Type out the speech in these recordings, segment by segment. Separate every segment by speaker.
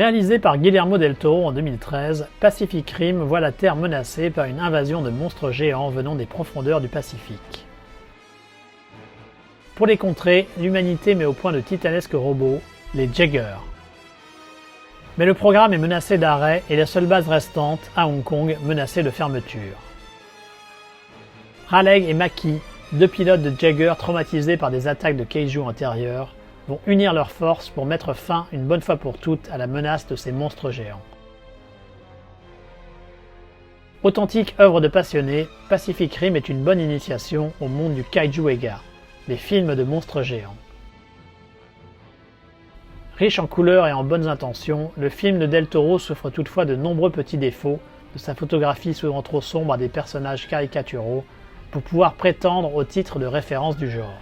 Speaker 1: Réalisé par Guillermo del Toro en 2013, Pacific Rim voit la Terre menacée par une invasion de monstres géants venant des profondeurs du Pacifique. Pour les contrer, l'humanité met au point de titanesques robots, les Jaegers. Mais le programme est menacé d'arrêt et la seule base restante, à Hong Kong, menacée de fermeture. Raleigh et Mackie, deux pilotes de Jaeger traumatisés par des attaques de kaiju antérieures, vont unir leurs forces pour mettre fin une bonne fois pour toutes à la menace de ces monstres géants. Authentique œuvre de passionné, Pacific Rim est une bonne initiation au monde du Kaiju Eiga, les films de monstres géants. Riche en couleurs et en bonnes intentions, le film de Del Toro souffre toutefois de nombreux petits défauts, de sa photographie souvent trop sombre à des personnages caricaturaux, pour pouvoir prétendre au titre de référence du genre.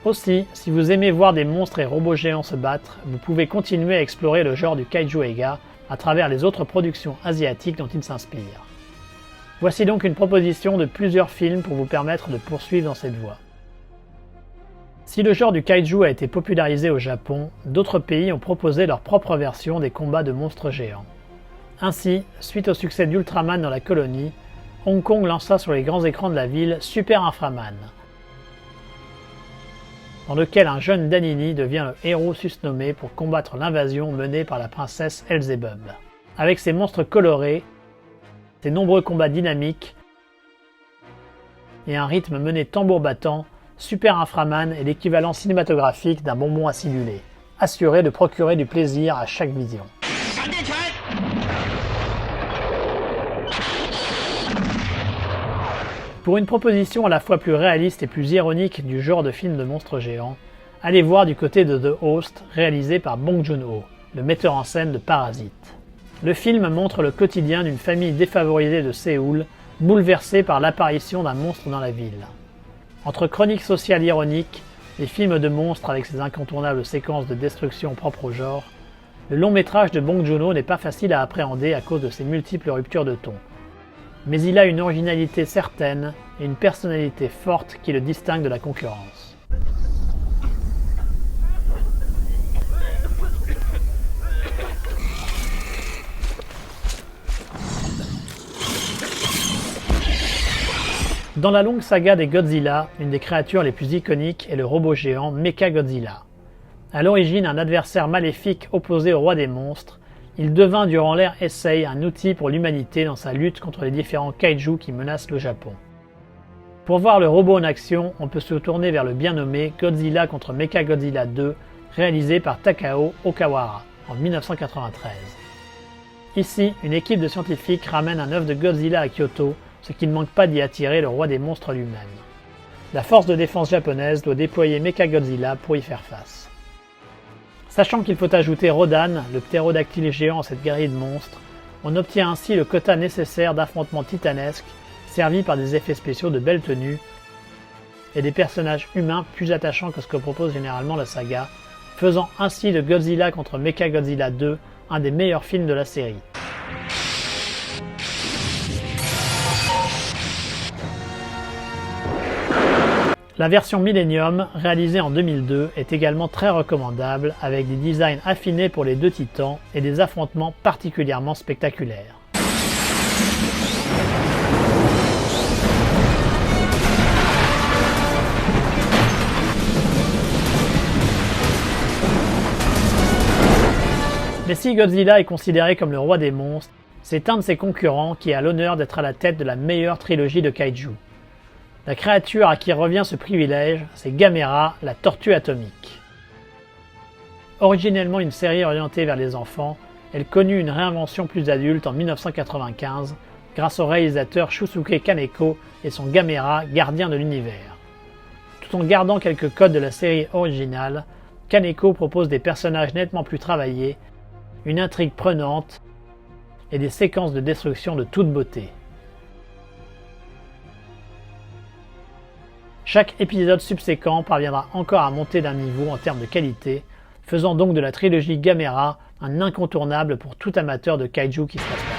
Speaker 1: Aussi, si vous aimez voir des monstres et robots géants se battre, vous pouvez continuer à explorer le genre du Kaiju Eiga à travers les autres productions asiatiques dont il s'inspire. Voici donc une proposition de plusieurs films pour vous permettre de poursuivre dans cette voie. Si le genre du Kaiju a été popularisé au Japon, d'autres pays ont proposé leur propre version des combats de monstres géants. Ainsi, suite au succès d'Ultraman dans la colonie, Hong Kong lança sur les grands écrans de la ville Super Inframan, dans lequel un jeune Danini devient le héros susnommé pour combattre l'invasion menée par la princesse Elzebub. Avec ses monstres colorés, ses nombreux combats dynamiques et un rythme mené tambour battant, Super Inframan est l'équivalent cinématographique d'un bonbon acidulé, assuré de procurer du plaisir à chaque vision. Pour une proposition à la fois plus réaliste et plus ironique du genre de film de monstres géants, allez voir du côté de The Host, réalisé par Bong Joon-ho, le metteur en scène de Parasite. Le film montre le quotidien d'une famille défavorisée de Séoul, bouleversée par l'apparition d'un monstre dans la ville. Entre chroniques sociales ironiques, les films de monstres avec ses incontournables séquences de destruction propres au genre, le long métrage de Bong Joon-ho n'est pas facile à appréhender à cause de ses multiples ruptures de ton. Mais il a une originalité certaine et une personnalité forte qui le distingue de la concurrence. Dans la longue saga des Godzilla, une des créatures les plus iconiques est le robot géant Mechagodzilla. À l'origine un adversaire maléfique opposé au roi des monstres, il devint durant l'ère Heisei un outil pour l'humanité dans sa lutte contre les différents kaiju qui menacent le Japon. Pour voir le robot en action, on peut se tourner vers le bien nommé Godzilla contre Mechagodzilla 2, réalisé par Takao Okawara en 1993. Ici, une équipe de scientifiques ramène un œuf de Godzilla à Kyoto, ce qui ne manque pas d'y attirer le roi des monstres lui-même. La force de défense japonaise doit déployer Mechagodzilla pour y faire face. Sachant qu'il faut ajouter Rodan, le ptérodactyle géant à cette galerie de monstres, on obtient ainsi le quota nécessaire d'affrontements titanesques, servis par des effets spéciaux de belles tenues et des personnages humains plus attachants que ce que propose généralement la saga, faisant ainsi de Godzilla contre Mechagodzilla 2 un des meilleurs films de la série. La version Millennium, réalisée en 2002, est également très recommandable, avec des designs affinés pour les deux titans et des affrontements particulièrement spectaculaires. Mais si Godzilla est considéré comme le roi des monstres, c'est un de ses concurrents qui a l'honneur d'être à la tête de la meilleure trilogie de kaiju. La créature à qui revient ce privilège, c'est Gamera, la tortue atomique. Originellement une série orientée vers les enfants, elle connut une réinvention plus adulte en 1995 grâce au réalisateur Shusuke Kaneko et son Gamera, gardien de l'univers. Tout en gardant quelques codes de la série originale, Kaneko propose des personnages nettement plus travaillés, une intrigue prenante et des séquences de destruction de toute beauté. Chaque épisode subséquent parviendra encore à monter d'un niveau en termes de qualité, faisant donc de la trilogie Gamera un incontournable pour tout amateur de kaiju qui se respecte.